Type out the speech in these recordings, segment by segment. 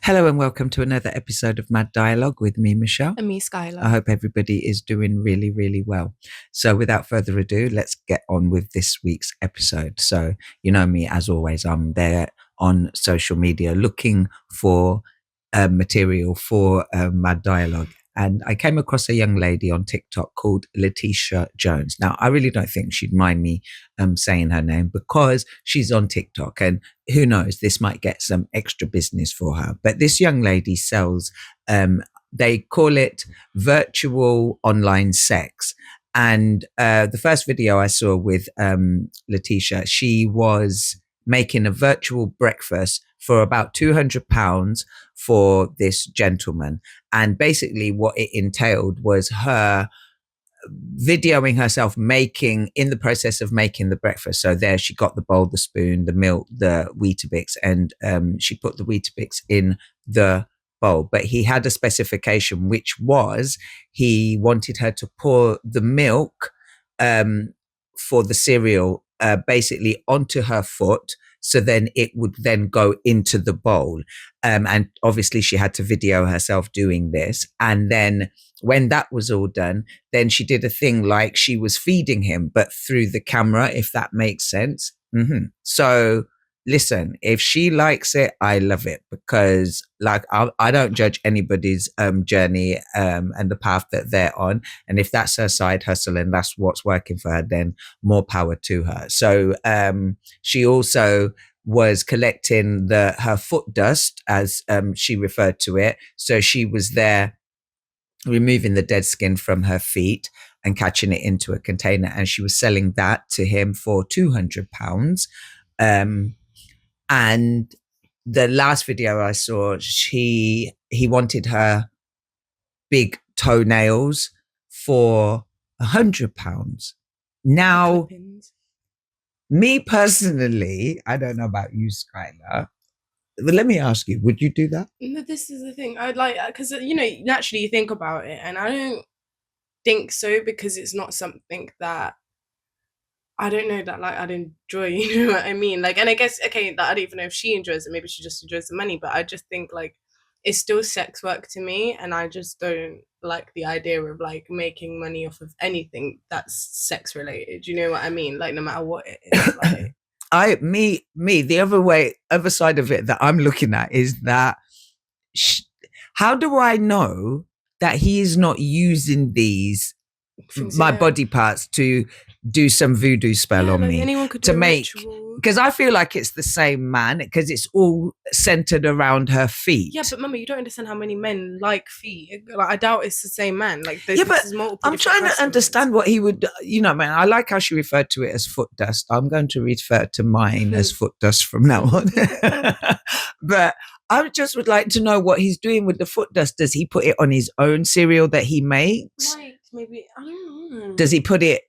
Hello and welcome to another episode of Mad Dialogue with me, Michelle. And me, I Skylar. hope everybody is doing really, really well. So without further ado, let's get on with this week's episode. So, you know me, as always, I'm there on social media looking for material for Mad Dialogue. And I came across a young lady on TikTok called Letitia Jones. Now, I really don't think she'd mind me saying her name because she's on TikTok, and who knows, this might get some extra business for her. But this young lady sells, they call it virtual online sex. And the first video I saw with Letitia, she was making a virtual breakfast for about £200 for this gentleman. And basically, what it entailed was her videoing herself making, in the process of making the breakfast. So there she got the bowl, the spoon, the milk, the Weetabix, and she put the Weetabix in the bowl. But he had a specification, which was he wanted her to pour the milk for the cereal basically onto her foot, so then it would then go into the bowl. And obviously she had to video herself doing this. And then when that was all done, then she did a thing like she was feeding him, but through the camera, if that makes sense. So listen, if she likes it, I love it, because like I don't judge anybody's journey and the path that they're on. And if that's her side hustle and that's what's working for her, then more power to her. So she also was collecting her foot dust, as she referred to it. So she was there removing the dead skin from her feet and catching it into a container, and she was selling that to him for £200. And the last video I saw, he wanted her big toenails for £100. Now, me personally, I don't know about you, Skylar, but let me ask you, would you do that? No, this is the thing. I'd like, because, naturally you think about it, and I don't think so, because it's not something that I don't know that like I'd enjoy, you know what I mean? Like, and I guess, okay, that I don't even know if she enjoys it, maybe she just enjoys the money, but I just think like it's still sex work to me, and I just don't like the idea of like making money off of anything that's sex related. You know what I mean? Like, no matter what it is. Like, the other side of it that I'm looking at is that how do I know that he is not using these my body parts to do some voodoo spell on me, anyone could to make, because I feel like it's the same man, because it's all centered around her feet. Yeah, but Mama, you don't understand how many men like feet. Like, I doubt it's the same man. Like, yeah, but I'm trying to understand what he would, man. I like how she referred to it as foot dust. I'm going to refer to mine as foot dust from now on. But I just would like to know what he's doing with the foot dust. Does he put it on his own cereal that he makes? Like, maybe, I don't know. Does he put it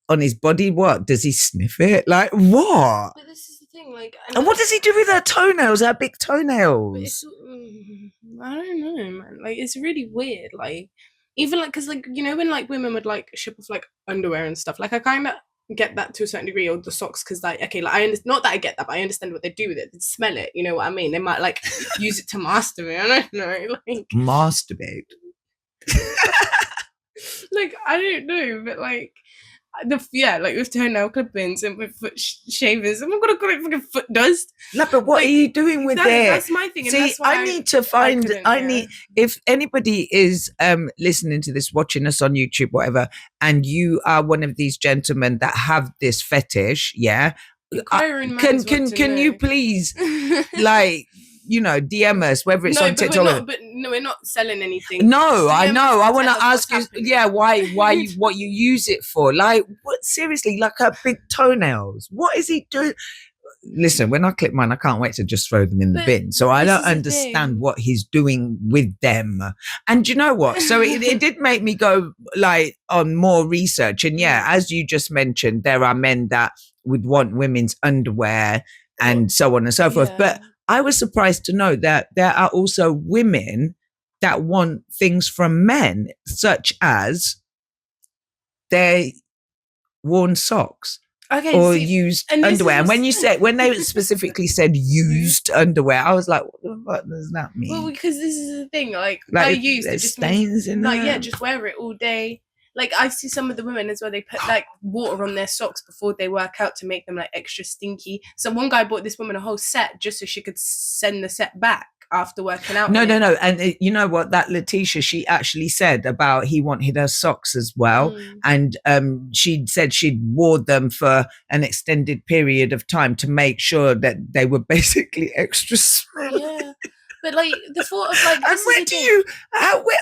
on his body? What does he sniff it? Like what? But this is the thing, like, and what does he do with her toenails? Her big toenails. I don't know, man. Like, it's really weird. Like, even like, because like, you know, when like women would like ship off like underwear and stuff, like I kind of get that to a certain degree, or the socks, because like, okay, like I understand, not that I get that, but I understand what they do with it. They smell it, you know what I mean? They might like use it to masturbate. I don't know, like masturbate. Like, I don't know, but like like with toenail clippings and with foot shavers, I'm not gonna call it fucking foot dust. No, but what like, are you doing with it? That's my thing. See, and that's why I need to find. If anybody is listening to this, watching us on YouTube, whatever, and you are one of these gentlemen that have this fetish, yeah, can you please like, DM us, whether it's on TikTok. We're not selling anything. No, I know. I want to ask you, why what you use it for? Like, what? Seriously, like her big toenails. What is he doing? Listen, when I clip mine, I can't wait to just throw them in the bin. So I don't understand what he's doing with them. And you know what? So it did make me go like on more research. And yeah, as you just mentioned, there are men that would want women's underwear and so on and so forth. But I was surprised to know that there are also women that want things from men, such as their worn socks. Okay, or see, used and this underwear. is And what's when they specifically said used underwear, I was like, what does that well, mean? because this is the thing, like by Like, used, it there's just means stains in like yeah, there. just wear it all day. Like I see some of the women as well, they put like water on their socks before they work out to make them like extra stinky. So one guy bought this woman a whole set just so she could send the set back after working out. No, in no, it. no. And you know what? That Letitia, she actually said about he wanted her socks as well. And she said she'd wore them for an extended period of time to make sure that they were basically extra smelly. Yeah. But like the thought of like, and where do you,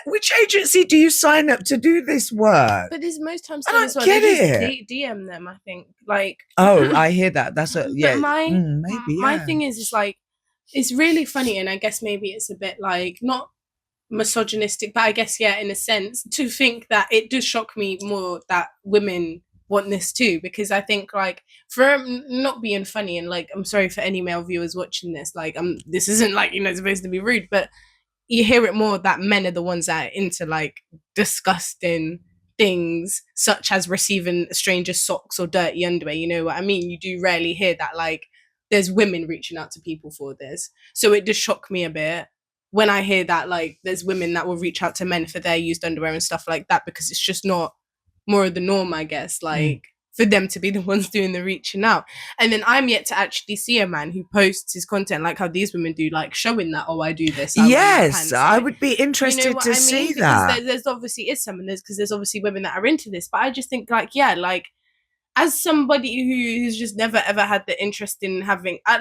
which agency do you sign up to do this work? But there's most times I still as don't well. They get just it. DM them. I think like. Oh, I hear that. That's a But yeah. my Maybe my yeah. thing is like, it's really funny, and I guess maybe it's a bit like not misogynistic, but I guess yeah, in a sense, to think that it does shock me more that women want this too, because I think like for not being funny, and like I'm sorry for any male viewers watching this, like this isn't like supposed to be rude, but you hear it more that men are the ones that are into like disgusting things such as receiving a stranger's socks or dirty underwear. You know what I mean? You do rarely hear that like there's women reaching out to people for this. So it does shock me a bit when I hear that like there's women that will reach out to men for their used underwear and stuff like that, because it's just not more of the norm, I guess. Like for them to be the ones doing the reaching out. And then I'm yet to actually see a man who posts his content like how these women do, like showing that, oh, I do this. Yes, I would be interested to see because that. there's obviously is some, and there's obviously women that are into this, but I just think like, yeah, like as somebody who's just never ever had the interest in having, I'm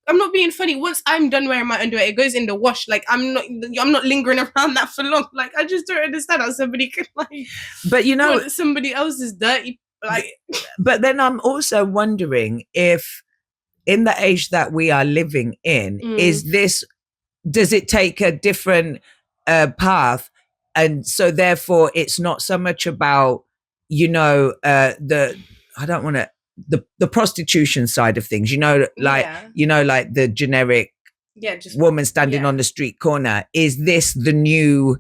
not being funny. Once I'm done wearing my underwear, it goes in the wash. Like I'm not lingering around that for long. Like I just don't understand how somebody could like. But want somebody else's dirty like. But then I'm also wondering if, in the age that we are living in, does it take a different path, and so therefore it's not so much about I don't want to the prostitution side of things, like the generic just woman standing on the street corner. Is this the new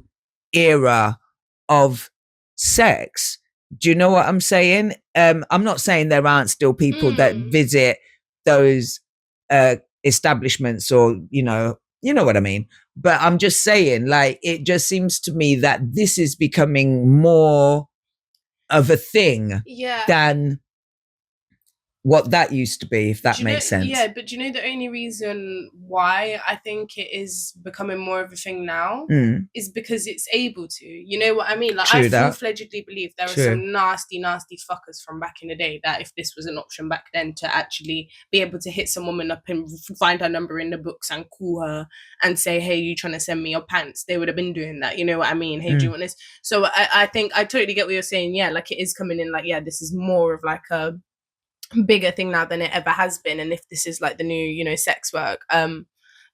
era of sex? Do you know what I'm saying? I'm not saying there aren't still people that visit those establishments, or you know what I mean. But I'm just saying, like, it just seems to me that this is becoming more of a thing than what that used to be, if that makes sense. Yeah, but do you know the only reason why I think it is becoming more of a thing now is because it's able to. You know what I mean? Like I full-fledgedly believe there are some nasty, nasty fuckers from back in the day that if this was an option back then to actually be able to hit some woman up and find her number in the books and call her and say, hey, you trying to send me your pants? They would have been doing that. You know what I mean? Hey, do you want this? So I think I totally get what you're saying. Yeah, like it is coming in like, yeah, this is more of like a bigger thing now than it ever has been, and if this is like the new sex work, but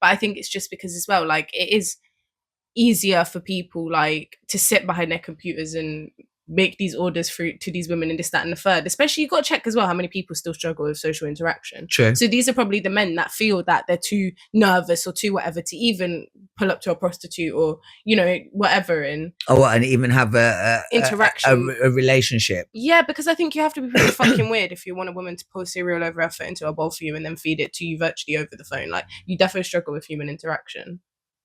I think it's just because as well, like it is easier for people like to sit behind their computers and make these orders through to these women and this, that, and the third. Especially you've got to check as well how many people still struggle with social interaction. So these are probably the men that feel that they're too nervous or too whatever to even pull up to a prostitute or whatever, and even have a interaction, a relationship. Yeah, because I think you have to be pretty fucking weird if you want a woman to pour cereal over her foot into a bowl for you and then feed it to you virtually over the phone. Like you definitely struggle with human interaction.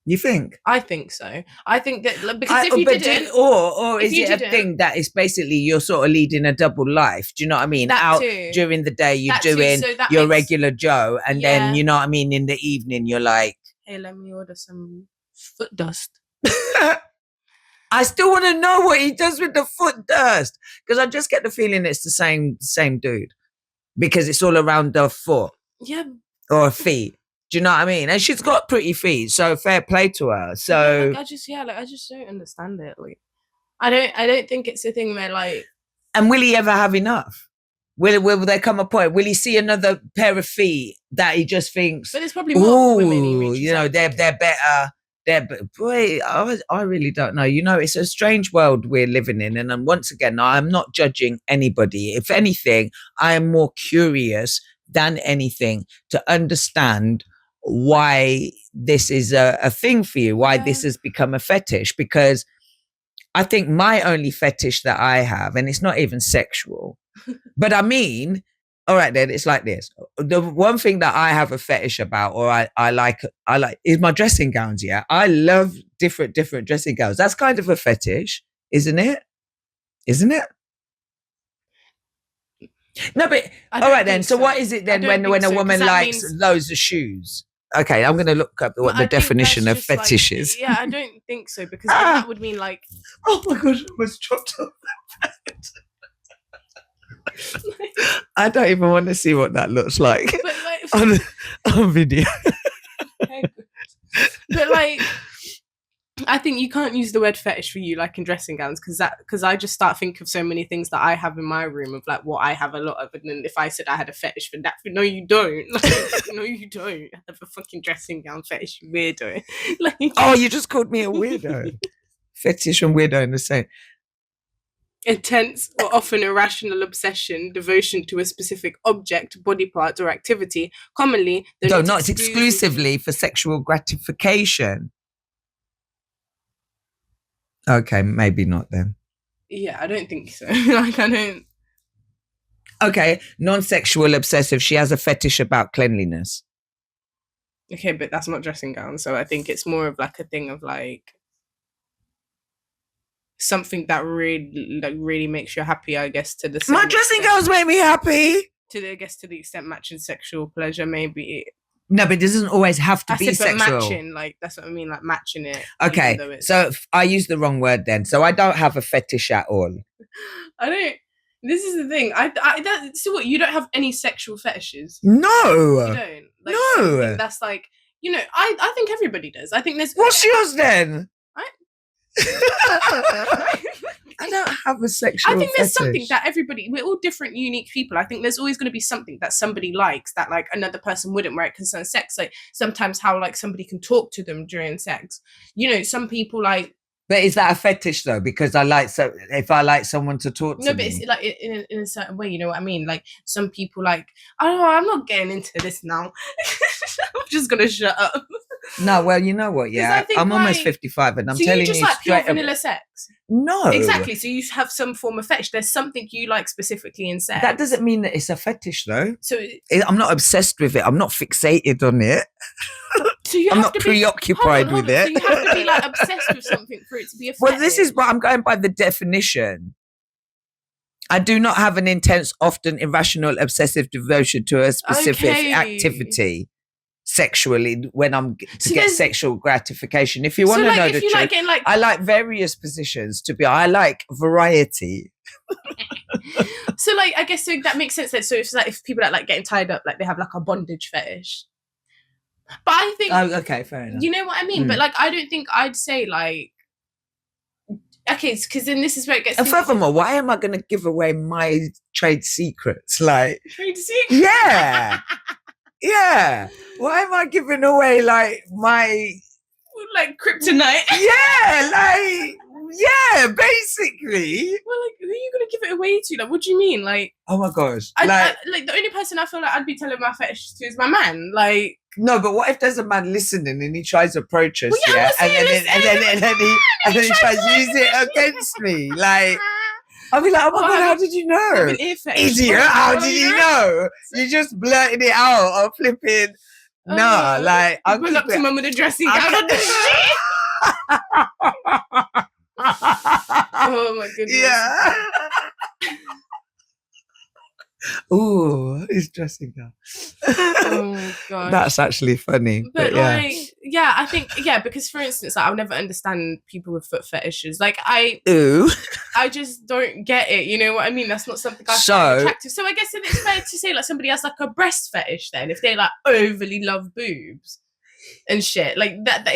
You think? I think so. I think that because if you didn't, or is it a thing that is basically you're sort of leading a double life? Do you know what I mean? Out during the day you're doing your regular Joe, and then you know what I mean. In the evening you're like, hey, let me order some foot dust. I still want to know what he does with the foot dust, because I just get the feeling it's the same dude, because it's all around the foot, or feet. Do you know what I mean? And she's got pretty feet, so fair play to her. So I just don't understand it. Like, I don't think it's a thing where like. And will he ever have enough? Will there come a point? Will he see another pair of feet that he just thinks? But there's probably more women he reaches they're better. Boy, I really don't know. It's a strange world we're living in, and once again, I'm not judging anybody. If anything, I am more curious than anything to understand why this is a thing for you, why this has become a fetish. Because I think my only fetish that I have, and it's not even sexual, But I mean, all right then, it's like this. The one thing that I have a fetish about, or I like is my dressing gowns. Yeah, I love different dressing gowns. That's kind of a fetish, isn't it? Isn't it? No, but I all right don't then. think So what so. is it I then don't think when a so because woman that likes means loads of shoes? Okay, I'm going to look up what the I think definition that's of just like fetish is. yeah. I don't think so because then Ah, that would mean like oh my gosh, I almost dropped off. I don't even want to see what that looks like but like on, on video. but like I think you can't use the word fetish for you like in dressing gowns because I just start thinking of so many things that I have in my room of like what I have a lot of, and then if I said I had a fetish for that, no, you don't. Like, no, you don't have a fucking dressing gown fetish, you weirdo. Like, Oh, you just called me a weirdo. Fetish and weirdo in the same. intense or often irrational obsession, devotion to a specific object, body part, or activity, commonly, though No, not not exclusively. exclusively for sexual gratification. Okay, maybe not then. Yeah, I don't think so. Like, I don't. Okay, non-sexual obsessive. She has a fetish about cleanliness. Okay, but that's not dressing gown. So I think it's more of like a thing of like something that really makes you happy. I guess to the My same dressing extent, gowns make me happy. to the I guess to the extent matching sexual pleasure, maybe. No, but it doesn't always have to I be said, but sexual. matching, like that's what I mean, like matching it. Even Okay, though it's, so I used the wrong word then. So I don't have a fetish at all. I don't. This is the thing. So what? You don't have any sexual fetishes. You No, don't like. So you think no. that's like I think everybody does. I think there's. What's yours then? I, I don't have a sexual I think there's fetish. something that everybody, we're all different, unique people. I think there's always going to be something that somebody likes that like another person wouldn't where it concerns sex. Like sometimes how like somebody can talk to them during sex. Some people like. But is that a fetish though? Because if I like someone to talk No, to but me. it's like in a certain way, you know what I mean? Like some people like, oh, I'm not getting into this now. I'm just going to shut up. No, well, you know what? Yeah, I'm almost 55, and I'm so telling you just you like pure straight up. vanilla sex. No, Exactly. So you have some form of fetish. There's something you like specifically in sex. that doesn't mean that it's a fetish, though. So I'm not obsessed with it. I'm not fixated on it. So you I'm have not to preoccupied hold on. with it. So you have to be like obsessed with something for it to be a fetish. Well, this is what I'm going by the definition. I do not have an intense, often irrational, obsessive devotion to a specific activity sexually when I'm to get sexual gratification. If you want to know the truth, I like various positions to be. I like variety. So like I guess so that makes sense. That so it's like if people that like getting tied up, like they have like a bondage fetish. But I think okay, fair enough. You know what I mean? But like I don't think I'd say like okay, because then this is where it gets. And furthermore, why am I going to give away my trade secrets? Like trade secrets? Yeah. Yeah. Why am I giving away like my kryptonite? Yeah, basically. Well, like, who are you gonna give it away to? Like, what do you mean? Like, oh my gosh, like the only person I feel like I'd be telling my fetish to is my man. Like, no, but what if there's a man listening and he tries to approach us, and then he tries to use it against me, like. I'll be like, oh my god, how did you know? Idiot, how did you know? You just blurted it out. I'm flipping. No, like I'll pull up to mum with a dressing gown on the street. Oh my goodness. Yeah. Ooh, he's dressing gown. Oh god, that's actually funny. But yeah. I think because for instance, like, I'll never understand people with foot fetishes. Like I just don't get it. You know what I mean? That's not something I find attractive. So I guess then it's fair to say like somebody has like a breast fetish. Then if they like overly love boobs and shit like that, but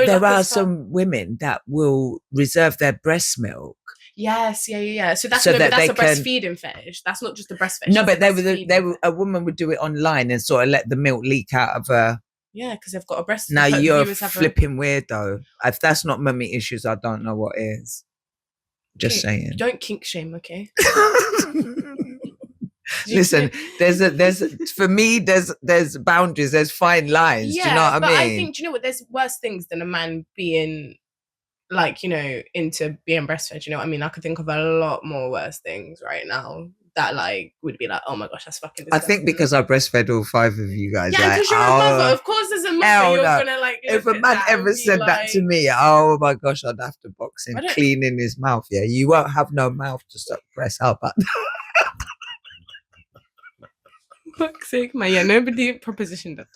there are some women that will reserve their breast milk. Yes, yeah. So that's a breastfeeding fetish. That's not just a breast fetish. No, but a woman would do it online and sort of let the milk leak out of her. Yeah, because they've got a breast. Now you're flipping weirdo. If that's not mummy issues, I don't know what is. Just saying. Don't kink shame, okay? Listen, for me, there's boundaries, there's fine lines. Yeah, do you know what I mean? But I think, do you know what? There's worse things than a man being like, into being breastfed. You know what I mean? I could think of a lot more worse things right now that like would be like, oh my gosh, that's fucking I disgusting. think because I breastfed all 5 of you guys. Yeah, like, because you're a mother. Of course, as a mother, you're no. gonna like. If a Look at man that ever and be said that to like, me, oh my gosh, I'd have to box him I don't- clean in his mouth. Yeah, you won't have no mouth to suck breast. How about that? fuck's sake, man. Yeah, nobody propositioned that.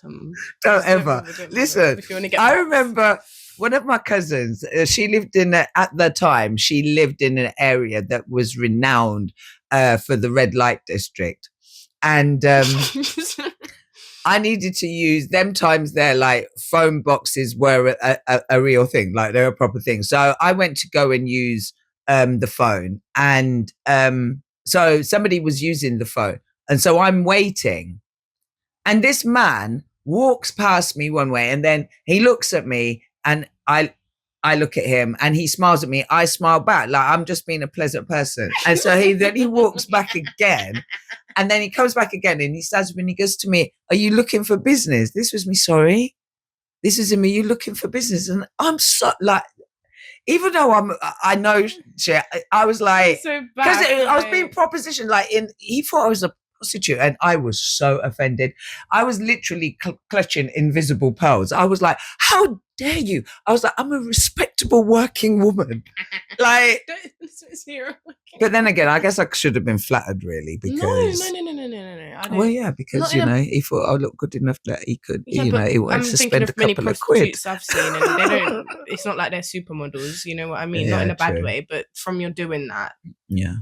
Don't ever. Listen, if you want to get I boxed. remember one of my cousins, she lived at the time, she lived in an area that was renowned for the red light district. And I needed to use them times there, like phone boxes were a real thing, like they're a proper thing. So I went to go and use the phone. And so somebody was using the phone. And so I'm waiting. And this man walks past me one way, and then he looks at me, and I look at him, and he smiles at me. I smile back, like I'm just being a pleasant person. And so he walks back again, and then he comes back again, and he stands up and he goes to me, "Are you looking for business?" This was me. Sorry, this is him. Are you looking for business? And I'm so like, even though I know shit, I was like, so because bad. I was being propositioned like he thought I was a prostitute, and I was so offended. I was literally clutching invisible pearls. I was like, how dare you? I was like, I'm a respectable working woman. Like, but then again, I guess I should have been flattered, really, because no. Well, yeah, because he thought I looked good enough that he could, he wanted to spend a couple of quid. I've seen, and they don't. It's not like they're supermodels, you know what I mean? Not in a bad way, but from you doing that, yeah.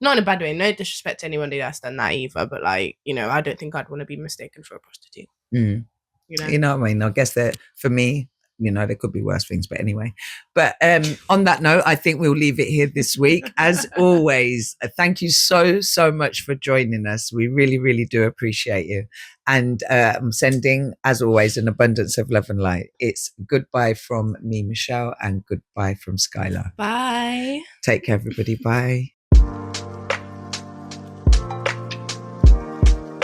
Not in a bad way. No disrespect to anybody that's done that either, but like, I don't think I'd want to be mistaken for a prostitute. You know what I mean? I guess that for me, there could be worse things, but anyway. But on that note, I think we'll leave it here this week. As always, thank you so much for joining us. We really, really do appreciate you. And I'm sending, as always, an abundance of love and light. It's goodbye from me, Michelle, and goodbye from Skylar. Bye. Take care, everybody. Bye.